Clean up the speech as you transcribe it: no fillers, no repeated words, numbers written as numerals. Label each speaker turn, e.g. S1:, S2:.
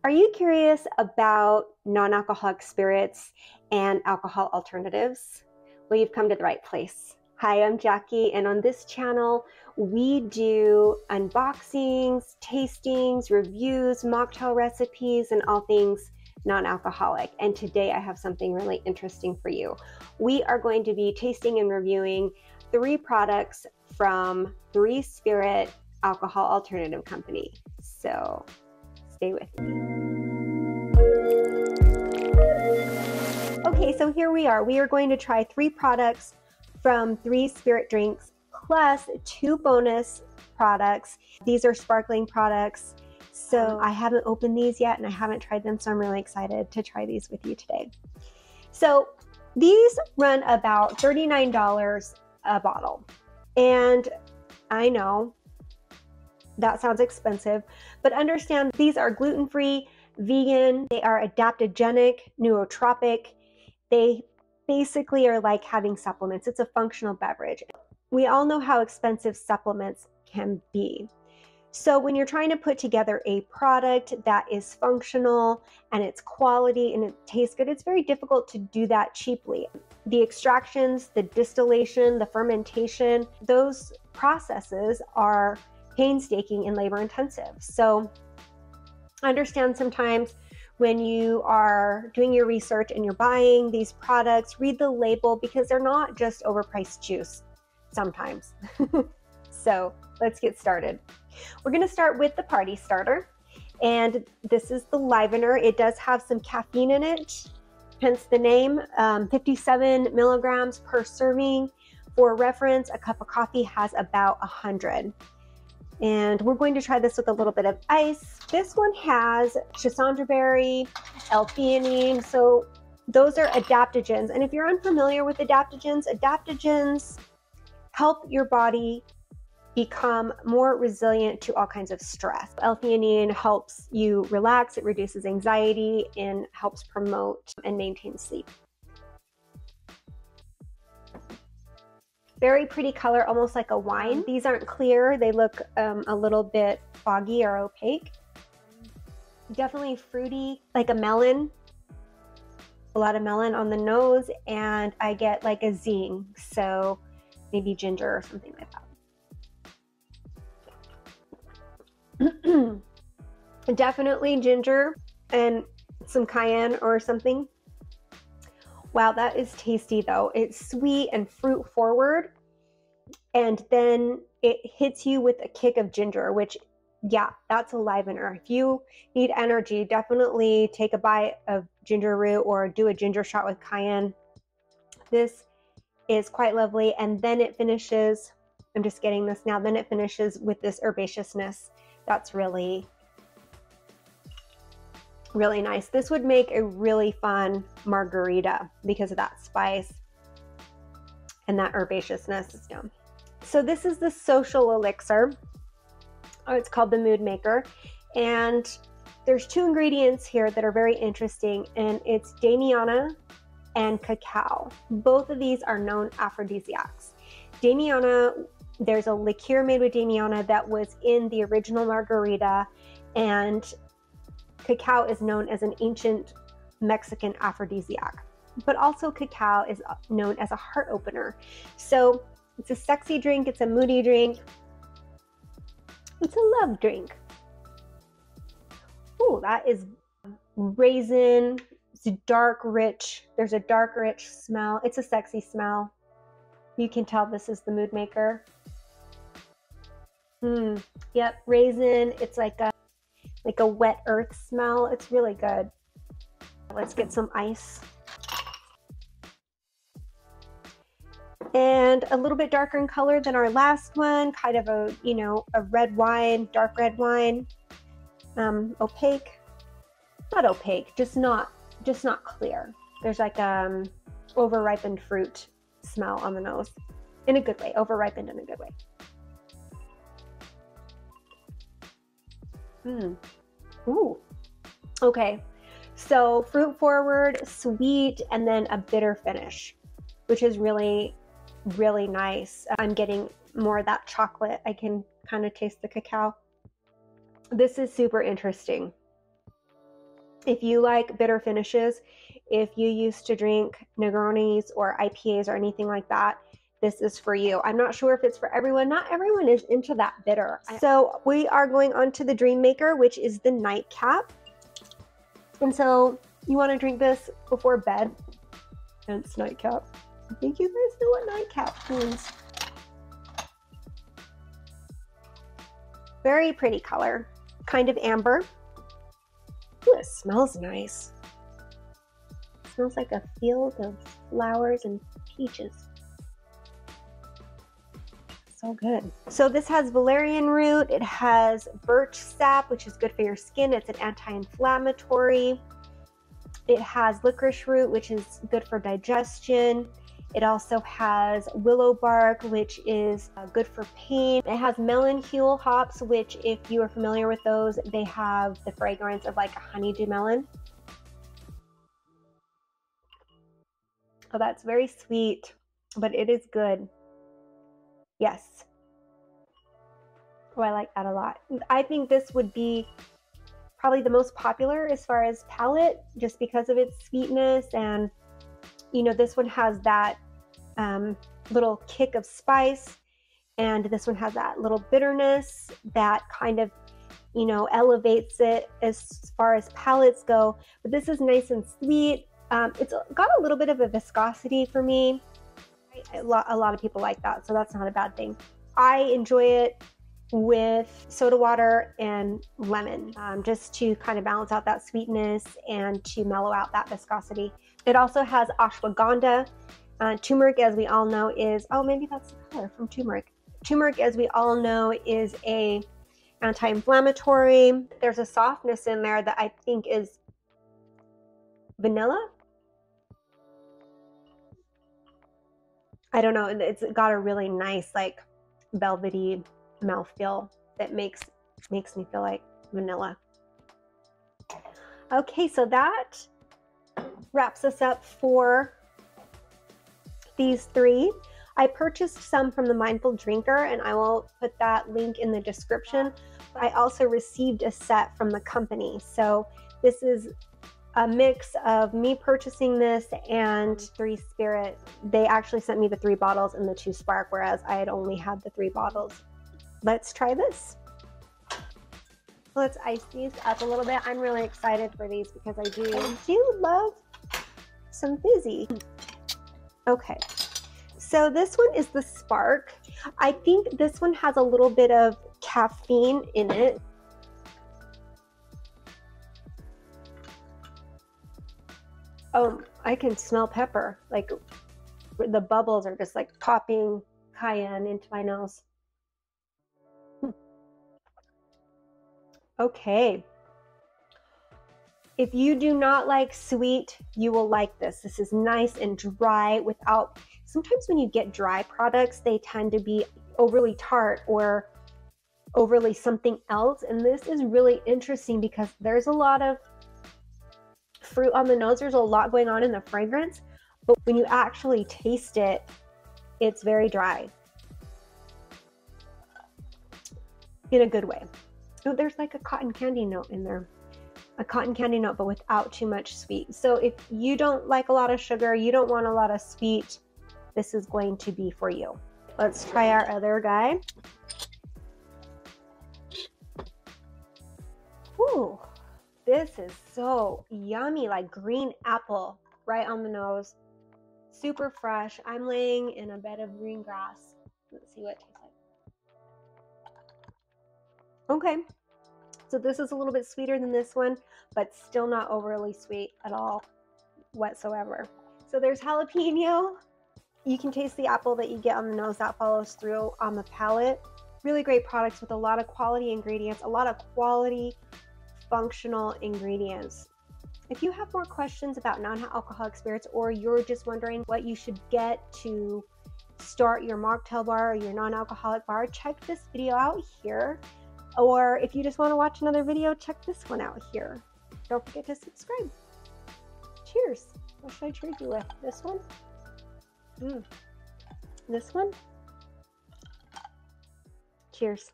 S1: Are you curious about non-alcoholic spirits and alcohol alternatives? Well, you've come to the right place. Hi, I'm Jackie, and on this channel, we do unboxings, tastings, reviews, mocktail recipes, and all things non-alcoholic. And today I have something really interesting for you. We are going to be tasting and reviewing 3 products from 3 Spirit Alcohol Alternative Company. So stay with me. Okay, so here we are. We are going to try 3 products from 3 Spirit drinks plus 2 bonus products. These are sparkling products. So I haven't opened these yet and I haven't tried them, so I'm really excited to try these with you today. So these run about $39 a bottle. And I know that sounds expensive, but understand these are gluten-free, vegan, they are adaptogenic, nootropic. They basically are like having supplements. It's a functional beverage. We all know how expensive supplements can be. So when you're trying to put together a product that is functional and it's quality and it tastes good, it's very difficult to do that cheaply. The extractions, the distillation, the fermentation, those processes are painstaking and labor intensive. So understand sometimes when you are doing your research and you're buying these products, read the label because they're not just overpriced juice sometimes. So let's get started. We're going to start with the party starter, and this is the Livener. It does have some caffeine in it, hence the name, 57 milligrams per serving. For reference, a cup of coffee has about 100. And we're going to try this with a little bit of ice. This one has Schisandra berry, L-theanine, so those are adaptogens. And if you're unfamiliar with adaptogens, adaptogens help your body become more resilient to all kinds of stress. L-theanine helps you relax, it reduces anxiety, and helps promote and maintain sleep. Very pretty color, almost like a wine. These aren't clear, they look a little bit foggy or opaque. Definitely fruity, like a melon. A lot of melon on the nose, and I get like a zing, so maybe ginger or something like that. Definitely ginger and some cayenne or something. Wow, that is tasty though. It's sweet and fruit forward, and then it hits you with a kick of ginger, which, yeah, that's a Livener. If you need energy, definitely take a bite of ginger root or do a ginger shot with cayenne. This is quite lovely, and then it finishes, I'm just getting this now, then it finishes with this herbaceousness. That's really, really nice. This would make a really fun margarita because of that spice and that herbaceousness. So this is the Social Elixir. Oh, it's called the Mood Maker. And there's 2 ingredients here that are very interesting, and it's Damiana and cacao. Both of these are known aphrodisiacs. Damiana, there's a liqueur made with Damiana that was in the original margarita, and cacao is known as an ancient Mexican aphrodisiac. But also cacao is known as a heart opener. So it's a sexy drink, it's a moody drink, it's a love drink. Oh, that is raisin, it's dark, rich. There's a dark, rich smell. It's a sexy smell. You can tell this is the Mood Maker. Yep, raisin. It's like a wet earth smell. It's really good. Let's get some ice. And a little bit darker in color than our last one. Kind of a, you know, a red wine, dark red wine. Opaque. Not opaque, just not clear. There's like over-ripened fruit smell on the nose. In a good way, over-ripened in a good way. Ooh, okay. So fruit forward, sweet, and then a bitter finish, which is really, really nice. I'm getting more of that chocolate. I can kind of taste the cacao. This is super interesting. If you like bitter finishes, if you used to drink Negronis or IPAs or anything like that, this is for you. I'm not sure if it's for everyone. Not everyone is into that bitter. So we are going on to the Dream Maker, which is the nightcap. And so you want to drink this before bed. Hence nightcap. I think you guys know what nightcap means. Very pretty color. Kind of amber. Ooh, it smells nice. It smells like a field of flowers and peaches. So good. So this has valerian root, it has birch sap, which is good for your skin. It's an anti-inflammatory. It has licorice root, which is good for digestion. It also has willow bark, which is good for pain. It has melon huel hops, which if you are familiar with those, they have the fragrance of like a honeydew melon. Oh, that's very sweet, but it is good. Yes. Oh, I like that a lot. I think this would be probably the most popular as far as palette, just because of its sweetness. And, you know, this one has that little kick of spice, and this one has that little bitterness that kind of, you know, elevates it as far as palettes go. But this is nice and sweet. It's got a little bit of a viscosity for me. A lot of people like that, so that's not a bad thing. I enjoy it with soda water and lemon, just to kind of balance out that sweetness and to mellow out that viscosity. It also has ashwagandha. Turmeric, as we all know, is, oh, maybe that's the color from turmeric. Turmeric, as we all know, is a anti-inflammatory. There's a softness in there that I think is vanilla. I don't know, it's got a really nice, like, velvety mouthfeel that makes me feel like vanilla. Okay, so that wraps us up for these three. I purchased some from the Mindful Drinker, and I will put that link in the description. I also received a set from the company. So this is a mix of me purchasing this and 3 Spirit. They actually sent me the 3 bottles and the 2 Spark, whereas I had only had the 3 bottles. Let's try this. Let's ice these up a little bit. I'm really excited for these because I do love some fizzy. Okay, so this one is the Spark. I think this one has a little bit of caffeine in it. Oh, I can smell pepper. Like the bubbles are just like popping cayenne into my nose. Okay. If you do not like sweet, you will like this. This is nice and dry without, sometimes when you get dry products, they tend to be overly tart or overly something else. And this is really interesting because there's a lot of fruit on the nose. There's a lot going on in the fragrance, but when you actually taste it, it's very dry in a good way. Oh, there's like a cotton candy note in there, a cotton candy note, but without too much sweet. So if you don't like a lot of sugar, you don't want a lot of sweet, this is going to be for you. Let's try our other guy. Ooh. This is so yummy, like green apple right on the nose. Super fresh. I'm laying in a bed of green grass. Let's see what it tastes like. Okay, so this is a little bit sweeter than this one, but still not overly sweet at all whatsoever. So there's jalapeno. You can taste the apple that you get on the nose. That follows through on the palate. Really great products with a lot of quality ingredients, a lot of quality functional ingredients. If you have more questions about non-alcoholic spirits, or you're just wondering what you should get to start your mocktail bar or your non-alcoholic bar, check this video out here. Or if you just want to watch another video, check this one out here. Don't forget to subscribe. Cheers. What should I treat you with? This one? This one? Cheers.